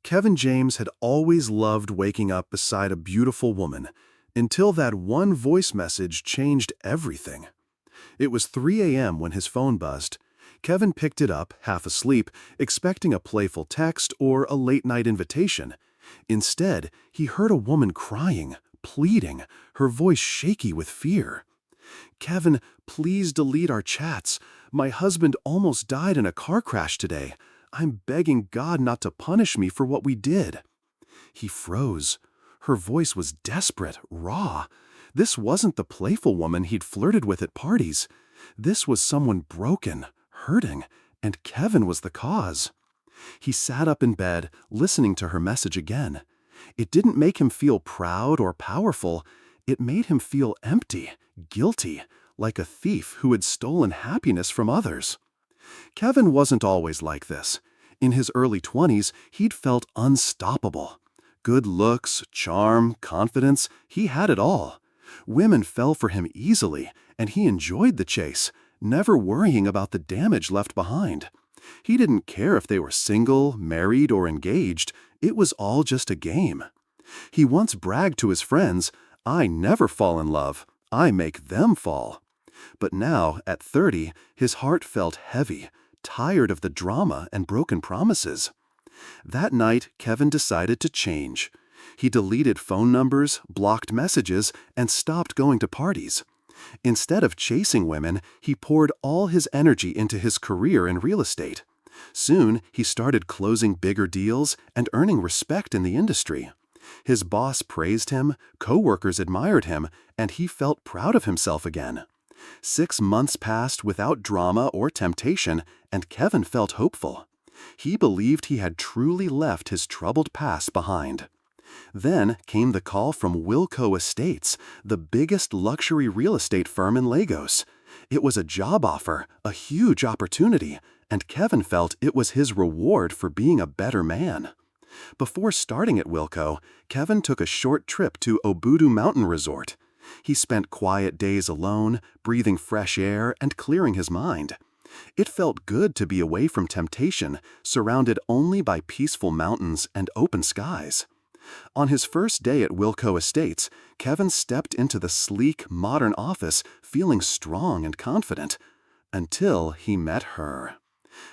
Kevin James had always loved waking up beside a beautiful woman, until that one voice message changed everything. It was 3 a.m. when his phone buzzed. Kevin picked it up, half asleep, expecting a playful text or a late-night invitation. Instead, he heard a woman crying, pleading, her voice shaky with fear. "Kevin, please delete our chats. My husband almost died in a car crash today. I'm begging God not to punish me for what we did." He froze. Her voice was desperate, raw. This wasn't the playful woman he'd flirted with at parties. This was someone broken, hurting, and Kevin was the cause. He sat up in bed, listening to her message again. It didn't make him feel proud or powerful. It made him feel empty, guilty, like a thief who had stolen happiness from others. Kevin wasn't always like this. In his early 20s, he'd felt unstoppable. Good looks, charm, confidence, he had it all. Women fell for him easily, and he enjoyed the chase, never worrying about the damage left behind. He didn't care if they were single, married, or engaged. It was all just a game. He once bragged to his friends, "I never fall in love. I make them fall." But now, at 30, his heart felt heavy, tired of the drama and broken promises. That night, Kevin decided to change. He deleted phone numbers, blocked messages, and stopped going to parties. Instead of chasing women, he poured all his energy into his career in real estate. Soon, he started closing bigger deals and earning respect in the industry. His boss praised him, co-workers admired him, and he felt proud of himself again. 6 months passed without drama or temptation, and Kevin felt hopeful. He believed he had truly left his troubled past behind. Then came the call from Wilco Estates, the biggest luxury real estate firm in Lagos. It was a job offer, a huge opportunity, and Kevin felt it was his reward for being a better man. Before starting at Wilco, Kevin took a short trip to Obudu Mountain Resort. He spent quiet days alone, breathing fresh air and clearing his mind. It felt good to be away from temptation, surrounded only by peaceful mountains and open skies. On his first day at Wilco Estates, Kevin stepped into the sleek, modern office feeling strong and confident, until he met her.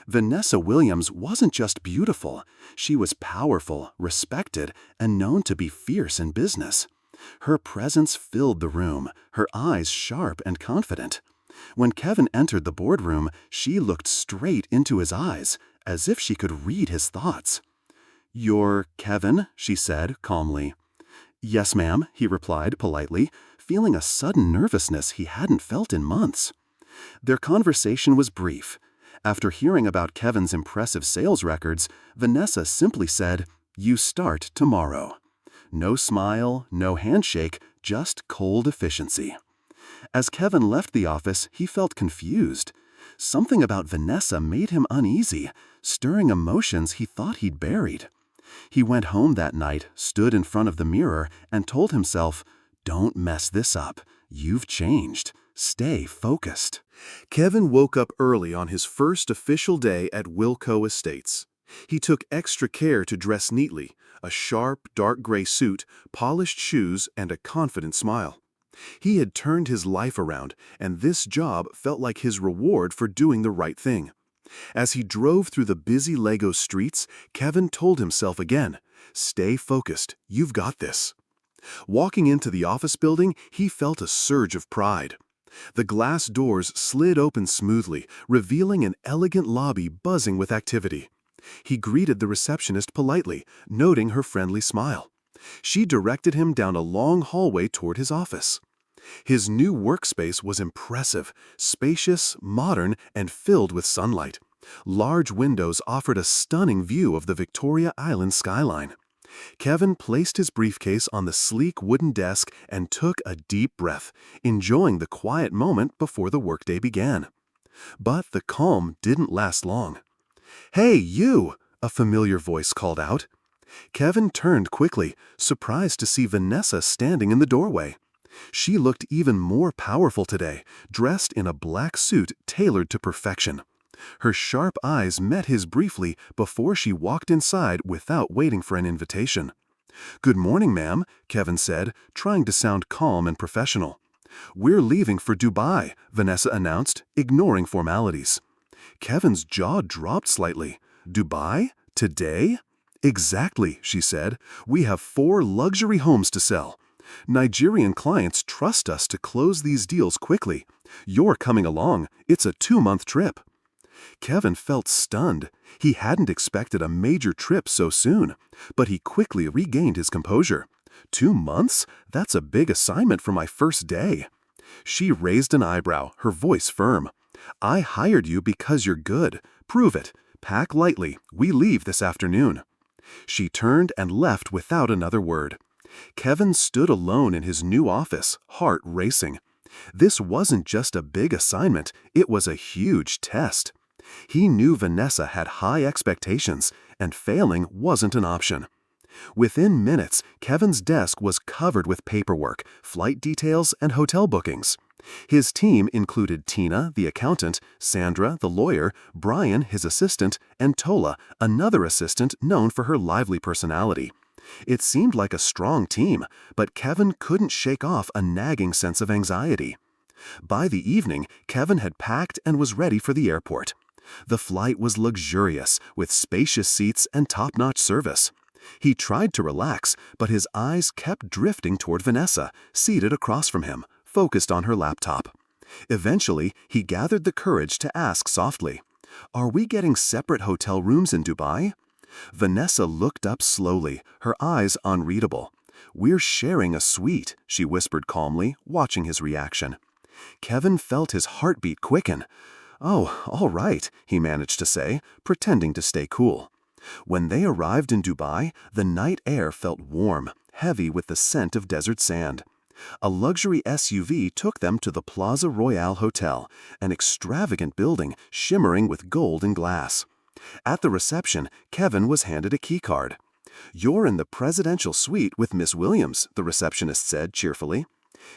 Vanessa Williams wasn't just beautiful. She was powerful, respected, and known to be fierce in business. Her presence filled the room, her eyes sharp and confident. When Kevin entered the boardroom, she looked straight into his eyes, as if she could read his thoughts. "You're Kevin?" she said calmly. "Yes, ma'am," he replied politely, feeling a sudden nervousness he hadn't felt in months. Their conversation was brief. After hearing about Kevin's impressive sales records, Vanessa simply said, "You start tomorrow." No smile, no handshake, just cold efficiency. As Kevin left the office, he felt confused. Something about Vanessa made him uneasy, stirring emotions he thought he'd buried. He went home that night, stood in front of the mirror, and told himself, "Don't mess this up. You've changed. Stay focused." Kevin woke up early on his first official day at Wilco Estates. He took extra care to dress neatly, a sharp, dark gray suit, polished shoes, and a confident smile. He had turned his life around, and this job felt like his reward for doing the right thing. As he drove through the busy Lagos streets, Kevin told himself again, "Stay focused. You've got this." Walking into the office building, he felt a surge of pride. The glass doors slid open smoothly, revealing an elegant lobby buzzing with activity. He greeted the receptionist politely, noting her friendly smile. She directed him down a long hallway toward his office. His new workspace was impressive, spacious, modern, and filled with sunlight. Large windows offered a stunning view of the Victoria Island skyline. Kevin placed his briefcase on the sleek wooden desk and took a deep breath, enjoying the quiet moment before the workday began. But the calm didn't last long. "Hey, you!" a familiar voice called out. Kevin turned quickly, surprised to see Vanessa standing in the doorway. She looked even more powerful today, dressed in a black suit tailored to perfection. Her sharp eyes met his briefly before she walked inside without waiting for an invitation. "Good morning, ma'am," Kevin said, trying to sound calm and professional. "We're leaving for Dubai," Vanessa announced, ignoring formalities. Kevin's jaw dropped slightly. "Dubai? Today?" "Exactly," she said. "We have 4 luxury homes to sell. Nigerian clients trust us to close these deals quickly. You're coming along. It's a 2-month trip." Kevin felt stunned. He hadn't expected a major trip so soon, but he quickly regained his composure. 2 months? That's a big assignment for my first day. She raised an eyebrow, her voice firm. "I hired you because you're good. Prove it. Pack lightly. We leave this afternoon." She turned and left without another word. Kevin stood alone in his new office, heart racing. This wasn't just a big assignment, it was a huge test. He knew Vanessa had high expectations, and failing wasn't an option. Within minutes, Kevin's desk was covered with paperwork, flight details, and hotel bookings. His team included Tina, the accountant, Sandra, the lawyer, Brian, his assistant, and Tola, another assistant known for her lively personality. It seemed like a strong team, but Kevin couldn't shake off a nagging sense of anxiety. By the evening, Kevin had packed and was ready for the airport. The flight was luxurious, with spacious seats and top-notch service. He tried to relax, but his eyes kept drifting toward Vanessa, seated across from him, focused on her laptop. Eventually, he gathered the courage to ask softly, "Are we getting separate hotel rooms in Dubai?" Vanessa looked up slowly, her eyes unreadable. "We're sharing a suite," she whispered calmly, watching his reaction. Kevin felt his heartbeat quicken. "Oh, all right," he managed to say, pretending to stay cool. When they arrived in Dubai, the night air felt warm, heavy with the scent of desert sand. A luxury SUV took them to the Plaza Royale Hotel, an extravagant building shimmering with gold and glass. At the reception, Kevin was handed a keycard. "You're in the presidential suite with Miss Williams," the receptionist said cheerfully.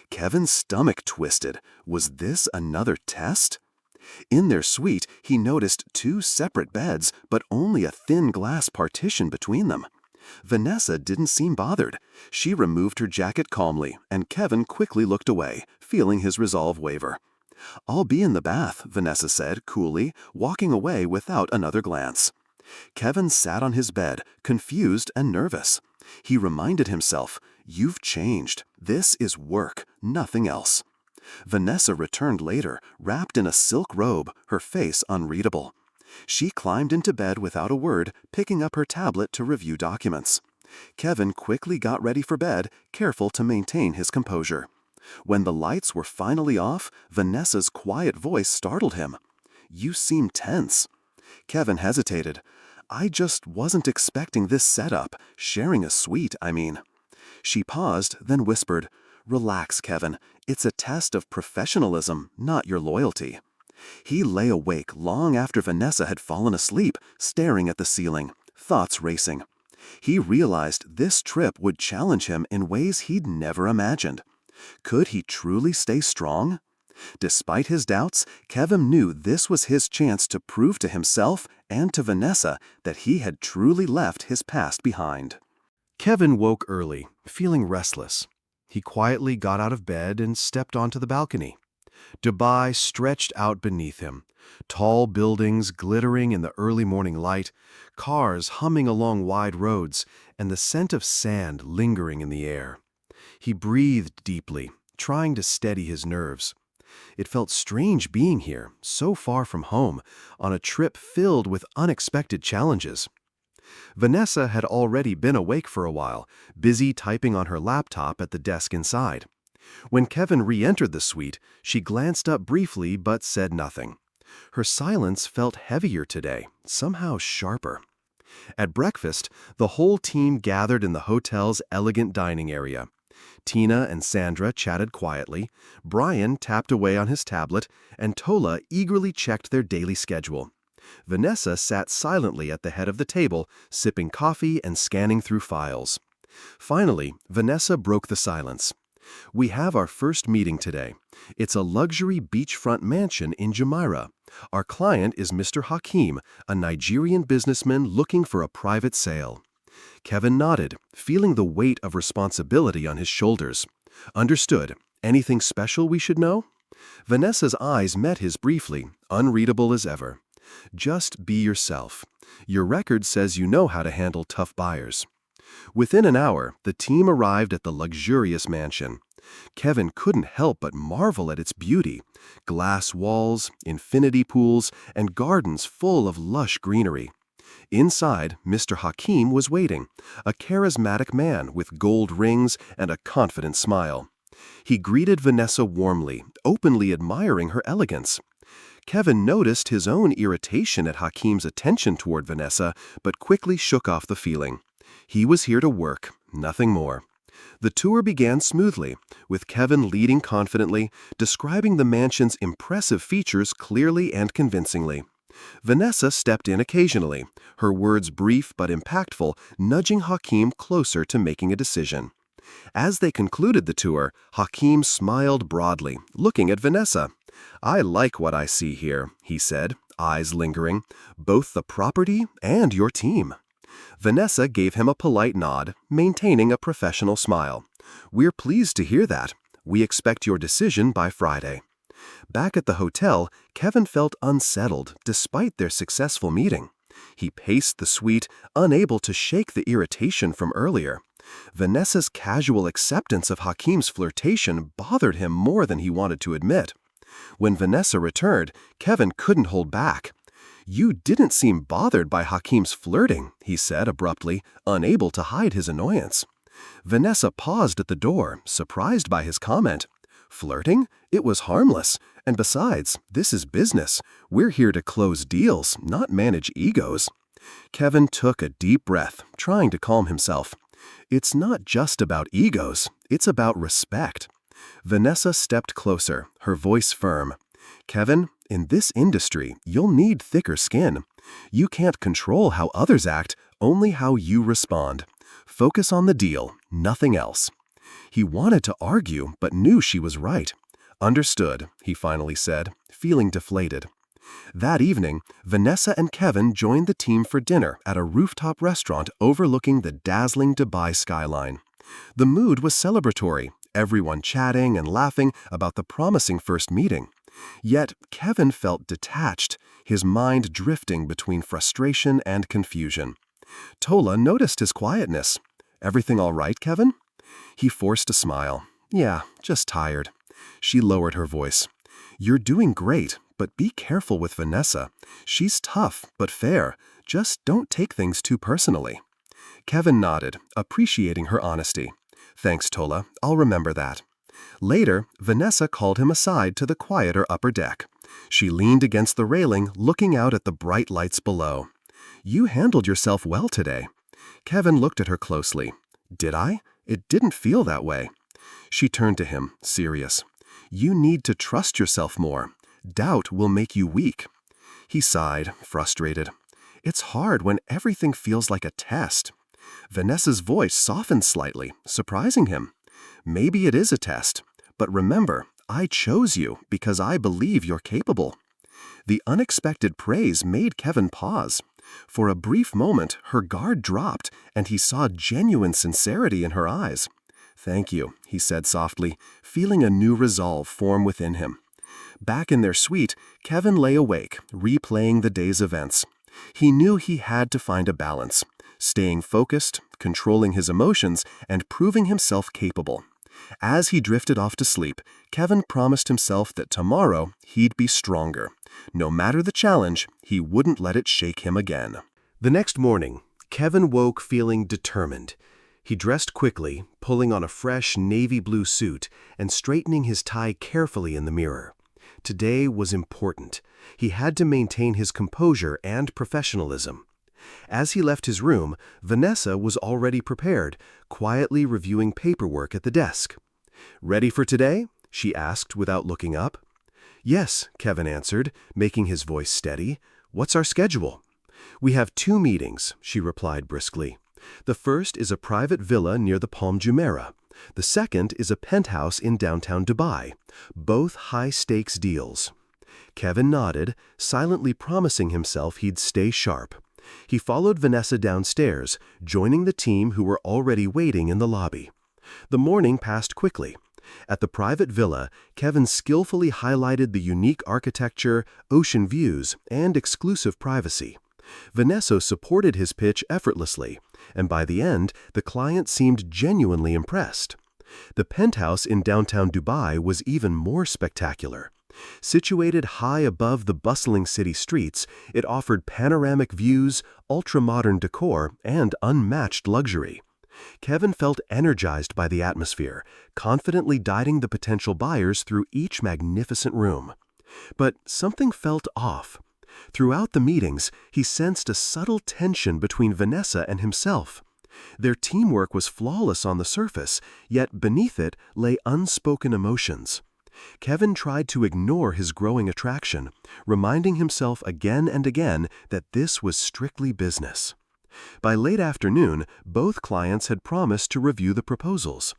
Kevin's stomach twisted. Was this another test? In their suite, he noticed 2 separate beds, but only a thin glass partition between them. Vanessa didn't seem bothered. She removed her jacket calmly, and Kevin quickly looked away, feeling his resolve waver. "I'll be in the bath," Vanessa said coolly, walking away without another glance. Kevin sat on his bed, confused and nervous. He reminded himself, "You've changed. This is work, nothing else." Vanessa returned later, wrapped in a silk robe, her face unreadable. She climbed into bed without a word, picking up her tablet to review documents. Kevin quickly got ready for bed, careful to maintain his composure. When the lights were finally off, Vanessa's quiet voice startled him. "You seem tense." Kevin hesitated. "I just wasn't expecting this setup, sharing a suite, I mean." She paused, then whispered, "Relax, Kevin. It's a test of professionalism, not your loyalty." He lay awake long after Vanessa had fallen asleep, staring at the ceiling, thoughts racing. He realized this trip would challenge him in ways he'd never imagined. Could he truly stay strong? Despite his doubts, Kevin knew this was his chance to prove to himself and to Vanessa that he had truly left his past behind. Kevin woke early, feeling restless. He quietly got out of bed and stepped onto the balcony. Dubai stretched out beneath him, tall buildings glittering in the early morning light, cars humming along wide roads, and the scent of sand lingering in the air. He breathed deeply, trying to steady his nerves. It felt strange being here, so far from home, on a trip filled with unexpected challenges. Vanessa had already been awake for a while, busy typing on her laptop at the desk inside. When Kevin re-entered the suite, she glanced up briefly but said nothing. Her silence felt heavier today, somehow sharper. At breakfast, the whole team gathered in the hotel's elegant dining area. Tina and Sandra chatted quietly, Brian tapped away on his tablet, and Tola eagerly checked their daily schedule. Vanessa sat silently at the head of the table, sipping coffee and scanning through files. Finally, Vanessa broke the silence. We have our first meeting today. It's a luxury beachfront mansion in Jumeirah. Our client is Mr. Hakim, a Nigerian businessman looking for a private sale. Kevin nodded, feeling the weight of responsibility on his shoulders. Understood. Anything special we should know? Vanessa's eyes met his briefly, unreadable as ever. Just be yourself. Your record says you know how to handle tough buyers. Within an hour, the team arrived at the luxurious mansion. Kevin couldn't help but marvel at its beauty. Glass walls, infinity pools, and gardens full of lush greenery. Inside, Mr. Hakim was waiting, a charismatic man with gold rings and a confident smile. He greeted Vanessa warmly, openly admiring her elegance. Kevin noticed his own irritation at Hakim's attention toward Vanessa, but quickly shook off the feeling. He was here to work, nothing more. The tour began smoothly, with Kevin leading confidently, describing the mansion's impressive features clearly and convincingly. Vanessa stepped in occasionally, her words brief but impactful, nudging Hakim closer to making a decision. As they concluded the tour, Hakim smiled broadly, looking at Vanessa. "I like what I see here," he said, eyes lingering, "both the property and your team." Vanessa gave him a polite nod, maintaining a professional smile. "We're pleased to hear that. We expect your decision by Friday." Back at the hotel, Kevin felt unsettled despite their successful meeting. He paced the suite, unable to shake the irritation from earlier. Vanessa's casual acceptance of Hakim's flirtation bothered him more than he wanted to admit. When Vanessa returned, Kevin couldn't hold back. "You didn't seem bothered by Hakim's flirting," he said abruptly, unable to hide his annoyance. Vanessa paused at the door, surprised by his comment. "Flirting? It was harmless. And besides, this is business. We're here to close deals, not manage egos." Kevin took a deep breath, trying to calm himself. "It's not just about egos. It's about respect." Vanessa stepped closer, her voice firm. "Kevin, in this industry, you'll need thicker skin. You can't control how others act, only how you respond. Focus on the deal, nothing else." He wanted to argue, but knew she was right. "Understood," he finally said, feeling deflated. That evening, Vanessa and Kevin joined the team for dinner at a rooftop restaurant overlooking the dazzling Dubai skyline. The mood was celebratory, everyone chatting and laughing about the promising first meeting. Yet Kevin felt detached, his mind drifting between frustration and confusion. Tola noticed his quietness. "Everything all right, Kevin?" He forced a smile. "Yeah, just tired." She lowered her voice. "You're doing great, but be careful with Vanessa. She's tough, but fair. Just don't take things too personally." Kevin nodded, appreciating her honesty. "Thanks, Tola. I'll remember that." Later, Vanessa called him aside to the quieter upper deck. She leaned against the railing, looking out at the bright lights below. "You handled yourself well today." Kevin looked at her closely. "Did I? It didn't feel that way." She turned to him, serious. "You need to trust yourself more. Doubt will make you weak." He sighed, frustrated. "It's hard when everything feels like a test." Vanessa's voice softened slightly, surprising him. "Maybe it is a test, but remember, I chose you because I believe you're capable." The unexpected praise made Kevin pause. For a brief moment, her guard dropped, and he saw genuine sincerity in her eyes. "Thank you," he said softly, feeling a new resolve form within him. Back in their suite, Kevin lay awake, replaying the day's events. He knew he had to find a balance, staying focused, controlling his emotions, and proving himself capable. As he drifted off to sleep, Kevin promised himself that tomorrow he'd be stronger. No matter the challenge, he wouldn't let it shake him again. The next morning, Kevin woke feeling determined. He dressed quickly, pulling on a fresh navy blue suit and straightening his tie carefully in the mirror. Today was important. He had to maintain his composure and professionalism. As he left his room, Vanessa was already prepared, quietly reviewing paperwork at the desk. "Ready for today?" she asked without looking up. "Yes," Kevin answered, making his voice steady. "What's our schedule?" "We have 2 meetings," she replied briskly. "The first is a private villa near the Palm Jumeirah. The second is a penthouse in downtown Dubai, both high-stakes deals. Kevin nodded, silently promising himself he'd stay sharp. He followed Vanessa downstairs, joining the team who were already waiting in the lobby. The morning passed quickly. At the private villa, Kevin skillfully highlighted the unique architecture, ocean views, and exclusive privacy. Vanessa supported his pitch effortlessly, and by the end, the client seemed genuinely impressed. The penthouse in downtown Dubai was even more spectacular. Situated high above the bustling city streets, it offered panoramic views, ultra-modern decor, and unmatched luxury. Kevin felt energized by the atmosphere, confidently guiding the potential buyers through each magnificent room. But something felt off. Throughout the meetings, he sensed a subtle tension between Vanessa and himself. Their teamwork was flawless on the surface, yet beneath it lay unspoken emotions. Kevin tried to ignore his growing attraction, reminding himself again and again that this was strictly business. By late afternoon, both clients had promised to review the proposals.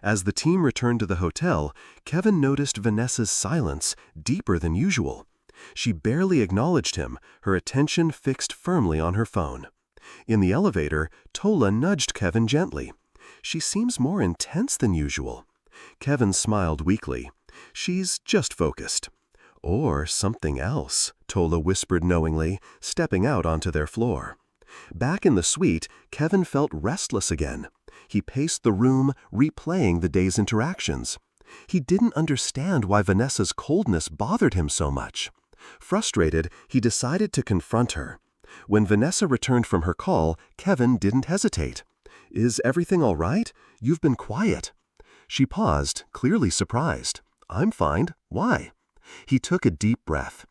As the team returned to the hotel, Kevin noticed Vanessa's silence, deeper than usual. She barely acknowledged him, her attention fixed firmly on her phone. In the elevator, Tola nudged Kevin gently. "She seems more intense than usual." Kevin smiled weakly. "She's just focused." "Or something else," Tola whispered knowingly, stepping out onto their floor. Back in the suite, Kevin felt restless again. He paced the room, replaying the day's interactions. He didn't understand why Vanessa's coldness bothered him so much. Frustrated, he decided to confront her. When Vanessa returned from her call, Kevin didn't hesitate. "Is everything all right? You've been quiet." She paused, clearly surprised. "I'm fine. Why?" He took a deep breath.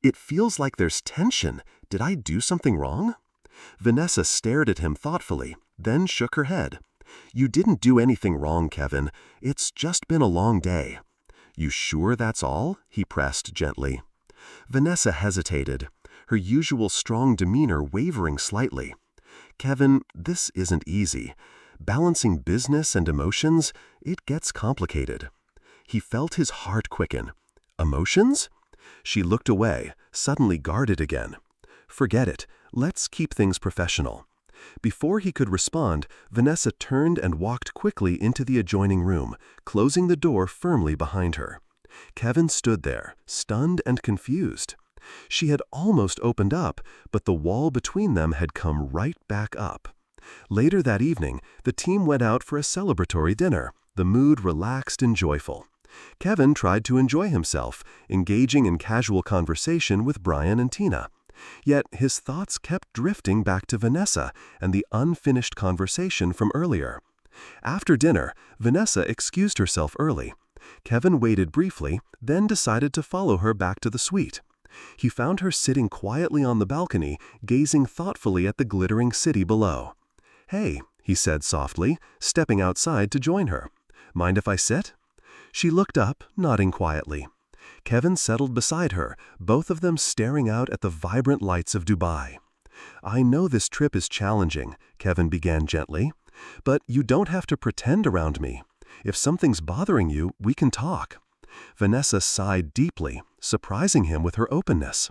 "It feels like there's tension. Did I do something wrong?" Vanessa stared at him thoughtfully, then shook her head. "You didn't do anything wrong, Kevin. It's just been a long day." "You sure that's all?" he pressed gently. Vanessa hesitated, her usual strong demeanor wavering slightly. "Kevin, this isn't easy. Balancing business and emotions, it gets complicated." He felt his heart quicken. "Emotions?" She looked away, suddenly guarded again. "Forget it. Let's keep things professional." Before he could respond, Vanessa turned and walked quickly into the adjoining room, closing the door firmly behind her. Kevin stood there, stunned and confused. She had almost opened up, but the wall between them had come right back up. Later that evening, the team went out for a celebratory dinner, the mood relaxed and joyful. Kevin tried to enjoy himself, engaging in casual conversation with Brian and Tina. Yet his thoughts kept drifting back to Vanessa and the unfinished conversation from earlier. After dinner, Vanessa excused herself early. Kevin waited briefly, then decided to follow her back to the suite. He found her sitting quietly on the balcony, gazing thoughtfully at the glittering city below. "Hey," he said softly, stepping outside to join her. "Mind if I sit?" She looked up, nodding quietly. Kevin settled beside her, both of them staring out at the vibrant lights of Dubai. "I know this trip is challenging," Kevin began gently, "but you don't have to pretend around me. If something's bothering you, we can talk." Vanessa sighed deeply, surprising him with her openness.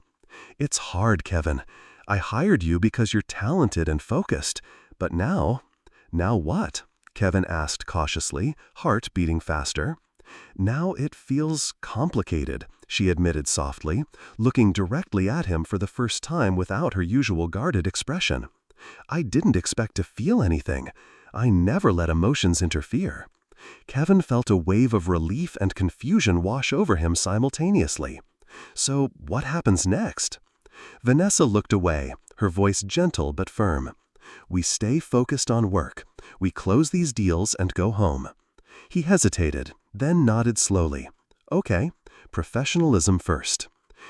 "It's hard, Kevin. I hired you because you're talented and focused, but now—" "Now what?" Kevin asked cautiously, heart beating faster. "Now it feels complicated," she admitted softly, looking directly at him for the first time without her usual guarded expression. "I didn't expect to feel anything. I never let emotions interfere." Kevin felt a wave of relief and confusion wash over him simultaneously. "So what happens next?" Vanessa looked away, her voice gentle but firm. "We stay focused on work. We close these deals and go home." He hesitated, then nodded slowly. "Okay, professionalism first."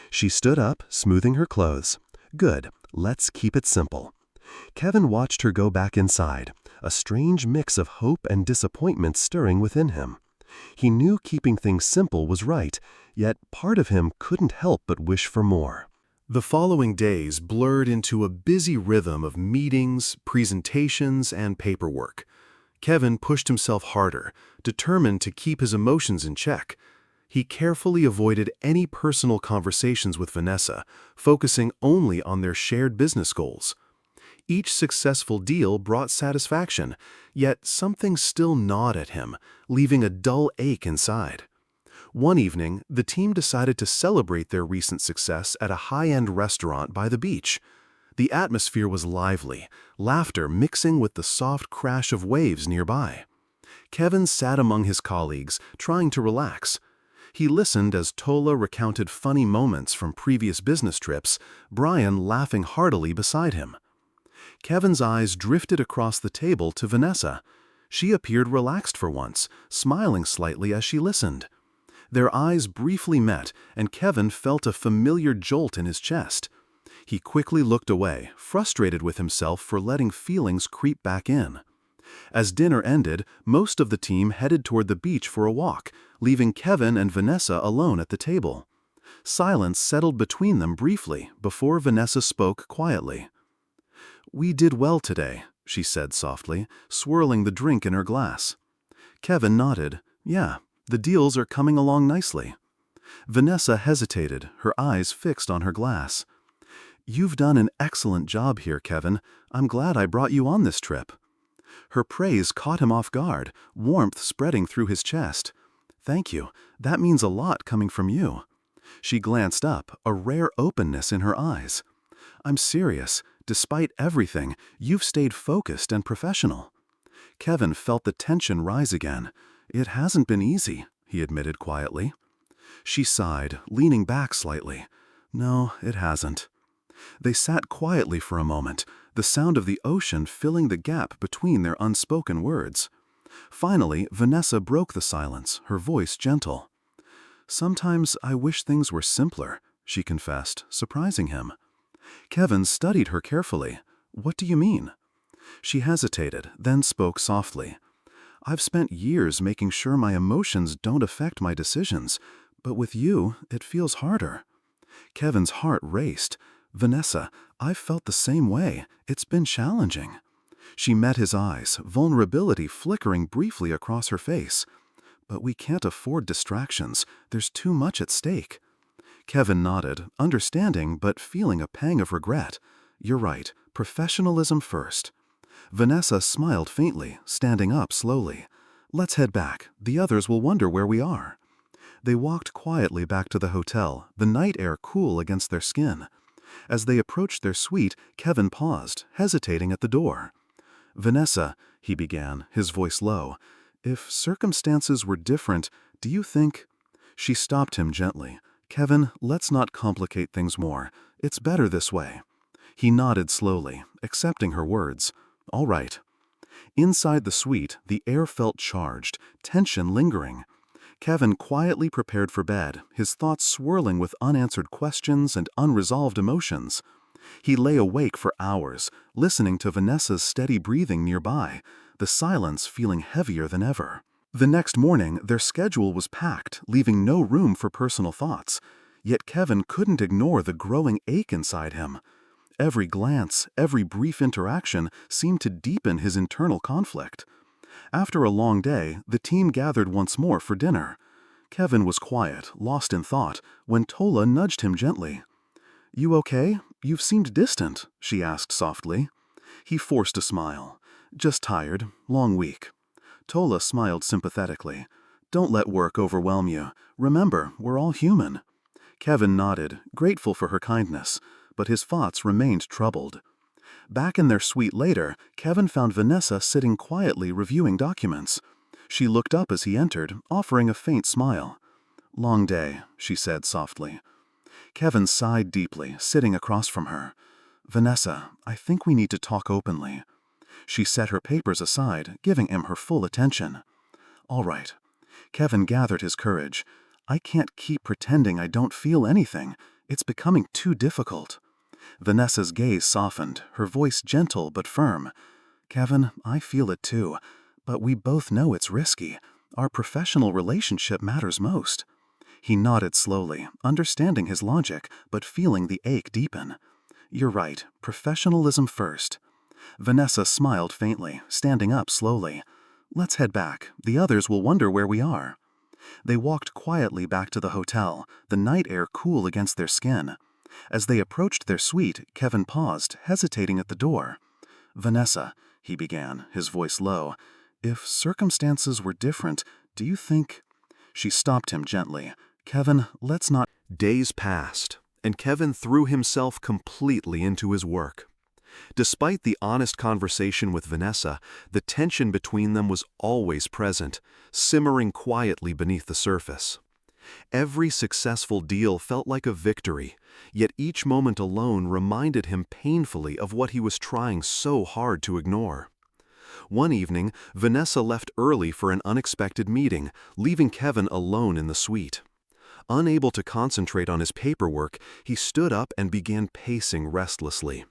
She stood up, smoothing her clothes. "Good, let's keep it simple." Kevin watched her go back inside, a strange mix of hope and disappointment stirring within him. He knew keeping things simple was right, yet part of him couldn't help but wish for more. The following days blurred into a busy rhythm of meetings, presentations, and paperwork. Kevin pushed himself harder, determined to keep his emotions in check. He carefully avoided any personal conversations with Vanessa, focusing only on their shared business goals. Each successful deal brought satisfaction, yet something still gnawed at him, leaving a dull ache inside. One evening, the team decided to celebrate their recent success at a high-end restaurant by the beach. The atmosphere was lively, laughter mixing with the soft crash of waves nearby. Kevin sat among his colleagues, trying to relax. He listened as Tola recounted funny moments from previous business trips, Brian laughing heartily beside him. Kevin's eyes drifted across the table to Vanessa. She appeared relaxed for once, smiling slightly as she listened. Their eyes briefly met, and Kevin felt a familiar jolt in his chest. He quickly looked away, frustrated with himself for letting feelings creep back in. As dinner ended, most of the team headed toward the beach for a walk, leaving Kevin and Vanessa alone at the table. Silence settled between them briefly before Vanessa spoke quietly. "We did well today," she said softly, swirling the drink in her glass. Kevin nodded. "Yeah, the deals are coming along nicely." Vanessa hesitated, her eyes fixed on her glass. "You've done an excellent job here, Kevin. I'm glad I brought you on this trip." Her praise caught him off guard, warmth spreading through his chest. "Thank you. That means a lot coming from you." She glanced up, a rare openness in her eyes. "I'm serious. Despite everything, you've stayed focused and professional." Kevin felt the tension rise again. "It hasn't been easy," he admitted quietly. She sighed, leaning back slightly. "No, it hasn't." They sat quietly for a moment, the sound of the ocean filling the gap between their unspoken words. Finally, Vanessa broke the silence, her voice gentle. "Sometimes I wish things were simpler," she confessed, surprising him. Kevin studied her carefully. "What do you mean?" She hesitated, then spoke softly. "I've spent years making sure my emotions don't affect my decisions, but with you, it feels harder." Kevin's heart raced. "Vanessa, I've felt the same way. It's been challenging." She met his eyes, vulnerability flickering briefly across her face. "But we can't afford distractions. There's too much at stake." Kevin nodded, understanding but feeling a pang of regret. "You're right. Professionalism first." Vanessa smiled faintly, standing up slowly. "Let's head back. The others will wonder where we are." They walked quietly back to the hotel, the night air cool against their skin. As they approached their suite, Kevin paused, hesitating at the door. "Vanessa," he began, his voice low, "if circumstances were different, do you think—" She stopped him gently. "Kevin, let's not complicate things more. It's better this way." He nodded slowly, accepting her words. "All right." Inside the suite, the air felt charged, tension lingering. Kevin quietly prepared for bed, his thoughts swirling with unanswered questions and unresolved emotions. He lay awake for hours, listening to Vanessa's steady breathing nearby, the silence feeling heavier than ever. The next morning, their schedule was packed, leaving no room for personal thoughts. Yet Kevin couldn't ignore the growing ache inside him. Every glance, every brief interaction seemed to deepen his internal conflict. After a long day, the team gathered once more for dinner. Kevin was quiet, lost in thought, when Tola nudged him gently. "You okay? You've seemed distant," she asked softly. He forced a smile. "Just tired. Long week." Tola smiled sympathetically. "Don't let work overwhelm you. Remember, we're all human." Kevin nodded, grateful for her kindness, but his thoughts remained troubled. Back in their suite later, Kevin found Vanessa sitting quietly reviewing documents. She looked up as he entered, offering a faint smile. "Long day," she said softly. Kevin sighed deeply, sitting across from her. "Vanessa, I think we need to talk openly." She set her papers aside, giving him her full attention. "All right." Kevin gathered his courage. "I can't keep pretending I don't feel anything. It's becoming too difficult." Vanessa's gaze softened, her voice gentle but firm. "Kevin, I feel it too, but we both know it's risky. Our professional relationship matters most." He nodded slowly, understanding his logic, but feeling the ache deepen. "You're right, professionalism first." Vanessa smiled faintly, standing up slowly. Let's head back. The others will wonder where we are." They walked quietly back to the hotel, the night air cool against their skin. As they approached their suite, Kevin paused, hesitating at the door. "Vanessa," he began, his voice low, "if circumstances were different, do you think—" She stopped him gently. "Kevin, let's not—" Days passed, and Kevin threw himself completely into his work. Despite the honest conversation with Vanessa, the tension between them was always present, simmering quietly beneath the surface. Every successful deal felt like a victory, yet each moment alone reminded him painfully of what he was trying so hard to ignore. One evening, Vanessa left early for an unexpected meeting, leaving Kevin alone in the suite. Unable to concentrate on his paperwork, he stood up and began pacing restlessly.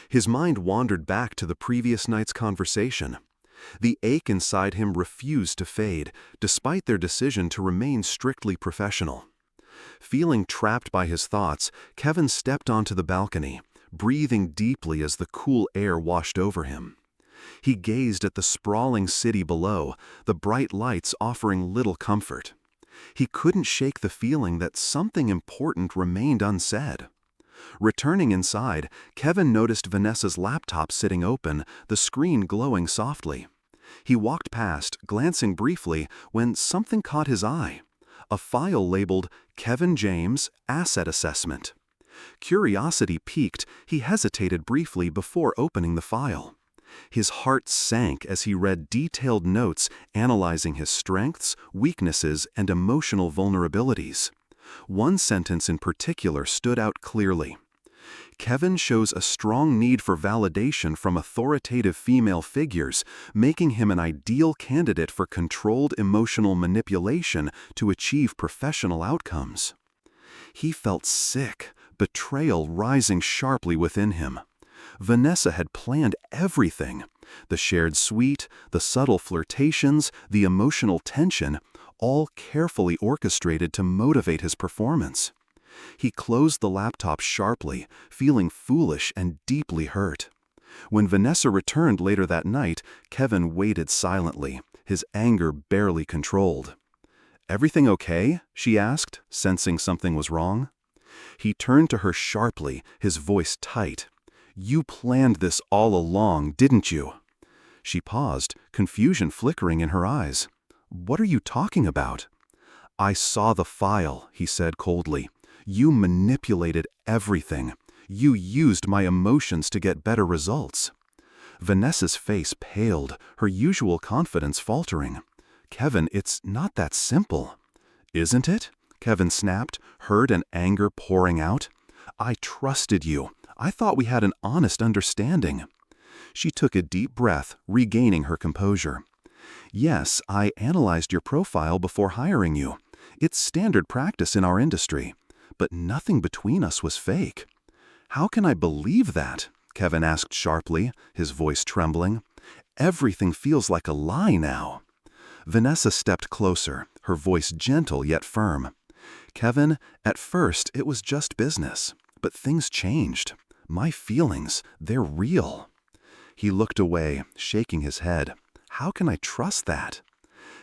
His mind wandered back to the previous night's conversation. The ache inside him refused to fade, despite their decision to remain strictly professional. Feeling trapped by his thoughts, Kevin stepped onto the balcony, breathing deeply as the cool air washed over him. He gazed at the sprawling city below, the bright lights offering little comfort. He couldn't shake the feeling that something important remained unsaid. Returning inside, Kevin noticed Vanessa's laptop sitting open, the screen glowing softly. He walked past, glancing briefly, when something caught his eye. A file labeled "Kevin James, Asset Assessment." Curiosity piqued, he hesitated briefly before opening the file. His heart sank as he read detailed notes analyzing his strengths, weaknesses, and emotional vulnerabilities. One sentence in particular stood out clearly. "Kevin shows a strong need for validation from authoritative female figures, making him an ideal candidate for controlled emotional manipulation to achieve professional outcomes." He felt sick, betrayal rising sharply within him. Vanessa had planned everything. The shared suite, the subtle flirtations, the emotional tension, all carefully orchestrated to motivate his performance. He closed the laptop sharply, feeling foolish and deeply hurt. When Vanessa returned later that night, Kevin waited silently, his anger barely controlled. "Everything okay?" she asked, sensing something was wrong. He turned to her sharply, his voice tight. "You planned this all along, didn't you?" She paused, confusion flickering in her eyes. "What are you talking about?" "I saw the file," he said coldly. "You manipulated everything. You used my emotions to get better results." Vanessa's face paled, her usual confidence faltering. "Kevin, it's not that simple." "Isn't it?" Kevin snapped, hurt and anger pouring out. "I trusted you. I thought we had an honest understanding." She took a deep breath, regaining her composure. "Yes, I analyzed your profile before hiring you. It's standard practice in our industry. But nothing between us was fake." "How can I believe that?" Kevin asked sharply, his voice trembling. "Everything feels like a lie now." Vanessa stepped closer, her voice gentle yet firm. "Kevin, at first it was just business. But things changed. My feelings, they're real." He looked away, shaking his head. "How can I trust that?"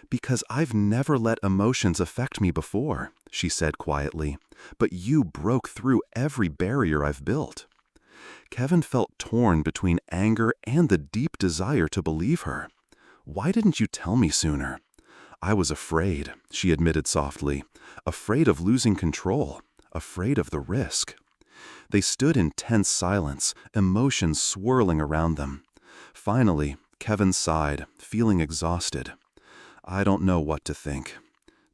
"Because I've never let emotions affect me before," she said quietly. "But you broke through every barrier I've built." Kevin felt torn between anger and the deep desire to believe her. "Why didn't you tell me sooner?" "I was afraid," she admitted softly. "Afraid of losing control. Afraid of the risk." They stood in tense silence, emotions swirling around them. Finally, Kevin sighed, feeling exhausted. "I don't know what to think."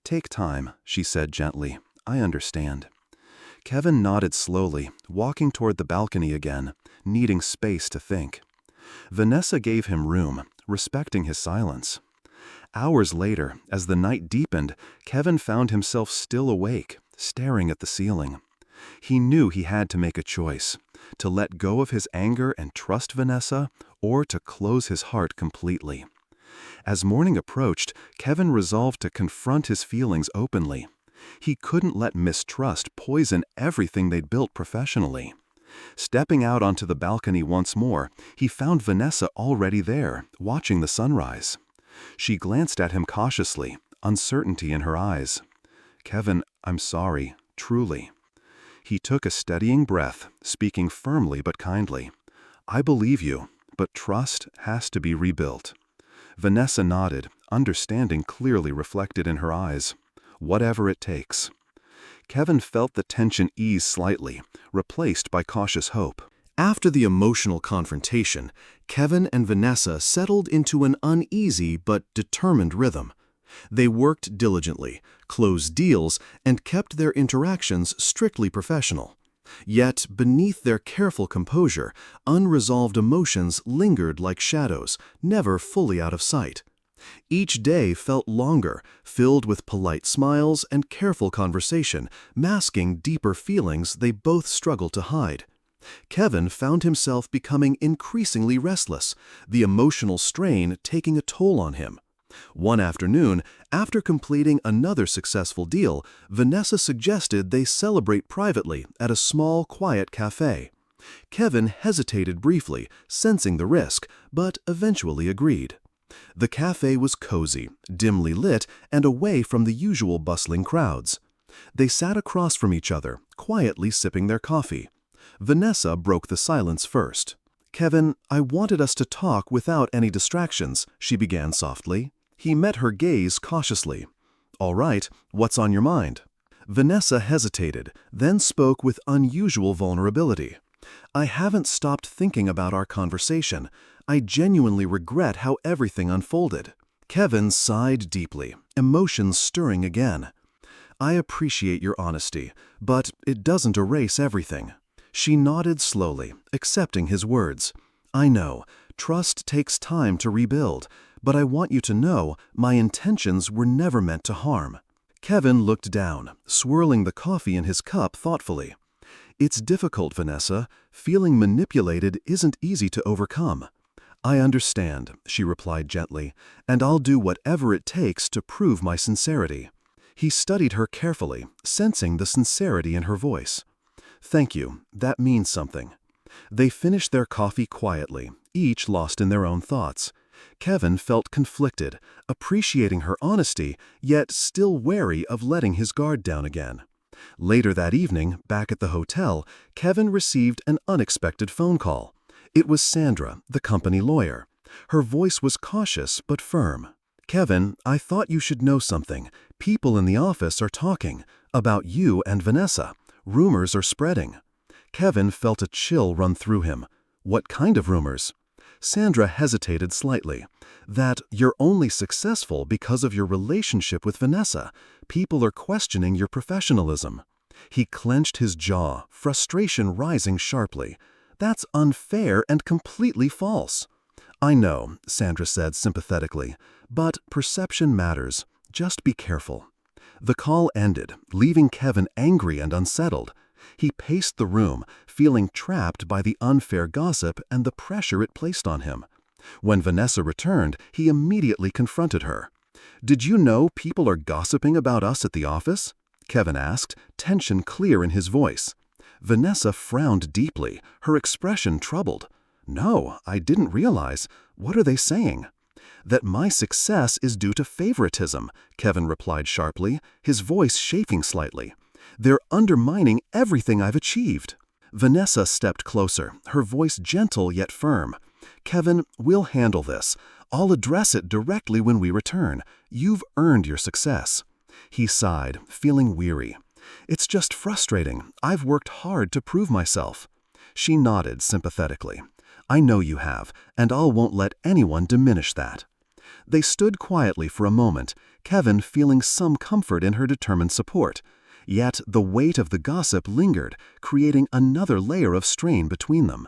"Take time," she said gently. "I understand." Kevin nodded slowly, walking toward the balcony again, needing space to think. Vanessa gave him room, respecting his silence. Hours later, as the night deepened, Kevin found himself still awake, staring at the ceiling. He knew he had to make a choice, to let go of his anger and trust Vanessa, or to close his heart completely. As morning approached, Kevin resolved to confront his feelings openly. He couldn't let mistrust poison everything they'd built professionally. Stepping out onto the balcony once more, he found Vanessa already there, watching the sunrise. She glanced at him cautiously, uncertainty in her eyes. "Kevin, I'm sorry, truly." He took a steadying breath, speaking firmly but kindly. "I believe you, but trust has to be rebuilt." Vanessa nodded, understanding clearly reflected in her eyes. "Whatever it takes." Kevin felt the tension ease slightly, replaced by cautious hope. After the emotional confrontation, Kevin and Vanessa settled into an uneasy but determined rhythm. They worked diligently, closed deals, and kept their interactions strictly professional. Yet, beneath their careful composure, unresolved emotions lingered like shadows, never fully out of sight. Each day felt longer, filled with polite smiles and careful conversation, masking deeper feelings they both struggled to hide. Kevin found himself becoming increasingly restless, the emotional strain taking a toll on him. One afternoon, after completing another successful deal, Vanessa suggested they celebrate privately at a small, quiet cafe. Kevin hesitated briefly, sensing the risk, but eventually agreed. The cafe was cozy, dimly lit, and away from the usual bustling crowds. They sat across from each other, quietly sipping their coffee. Vanessa broke the silence first. "Kevin, I wanted us to talk without any distractions," she began softly. He met her gaze cautiously. "All right, what's on your mind?" Vanessa hesitated, then spoke with unusual vulnerability. "I haven't stopped thinking about our conversation. I genuinely regret how everything unfolded." Kevin sighed deeply, emotions stirring again. "I appreciate your honesty, but it doesn't erase everything." She nodded slowly, accepting his words. "I know, trust takes time to rebuild, but I want you to know my intentions were never meant to harm." Kevin looked down, swirling the coffee in his cup thoughtfully. "It's difficult, Vanessa. Feeling manipulated isn't easy to overcome." "I understand," she replied gently, "and I'll do whatever it takes to prove my sincerity." He studied her carefully, sensing the sincerity in her voice. "Thank you, that means something." They finished their coffee quietly, each lost in their own thoughts. Kevin felt conflicted, appreciating her honesty, yet still wary of letting his guard down again. Later that evening, back at the hotel, Kevin received an unexpected phone call. It was Sandra, the company lawyer. Her voice was cautious but firm. "Kevin, I thought you should know something. People in the office are talking about you and Vanessa. Rumors are spreading." Kevin felt a chill run through him. "What kind of rumors?" Sandra hesitated slightly. "That you're only successful because of your relationship with Vanessa. People are questioning your professionalism." He clenched his jaw, frustration rising sharply. "That's unfair and completely false." "I know," Sandra said sympathetically, "but perception matters. Just be careful." The call ended, leaving Kevin angry and unsettled. He paced the room, feeling trapped by the unfair gossip and the pressure it placed on him. When Vanessa returned, he immediately confronted her. "Did you know people are gossiping about us at the office?" Kevin asked, tension clear in his voice. Vanessa frowned deeply, her expression troubled. "No, I didn't realize. What are they saying?" "That my success is due to favoritism," Kevin replied sharply, his voice shaking slightly. "They're undermining everything I've achieved." Vanessa stepped closer, her voice gentle yet firm. "Kevin, we'll handle this. I'll address it directly when we return. You've earned your success." He sighed, feeling weary. "It's just frustrating. I've worked hard to prove myself." She nodded sympathetically. "I know you have, and I won't let anyone diminish that." They stood quietly for a moment, Kevin feeling some comfort in her determined support. Yet the weight of the gossip lingered, creating another layer of strain between them.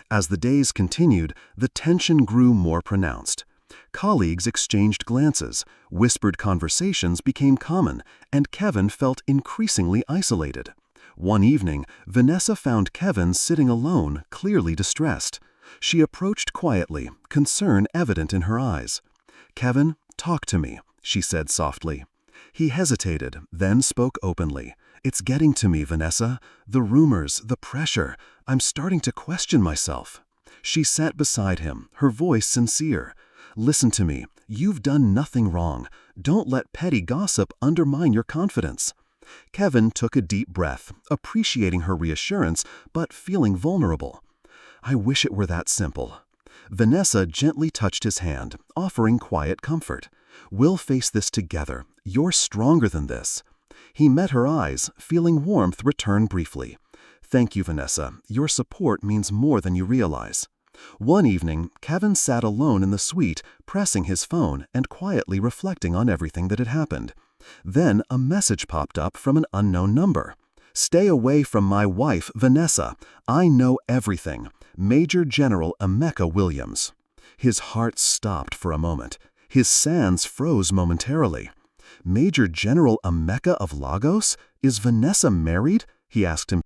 As the days continued, the tension grew more pronounced. Colleagues exchanged glances, whispered conversations became common, and Kevin felt increasingly isolated. One evening, Vanessa found Kevin sitting alone, clearly distressed. She approached quietly, concern evident in her eyes. "Kevin, talk to me," she said softly. He hesitated, then spoke openly. "It's getting to me, Vanessa. The rumors, the pressure. I'm starting to question myself." She sat beside him, her voice sincere. Listen to me. You've done nothing wrong. Don't let petty gossip undermine your confidence." Kevin took a deep breath, appreciating her reassurance, but feeling vulnerable. "I wish it were that simple." Vanessa gently touched his hand, offering quiet comfort. "We'll face this together. You're stronger than this." He met her eyes, feeling warmth return briefly. "Thank you, Vanessa. Your support means more than you realize." One evening, Kevin sat alone in the suite, pressing his phone and quietly reflecting on everything that had happened. Then a message popped up from an unknown number. "Stay away from my wife, Vanessa. I know everything. Major General Emeka Williams." His heart stopped for a moment. His sands froze momentarily. "Major General Emeka of Lagos? Is Vanessa married?" he asked himself.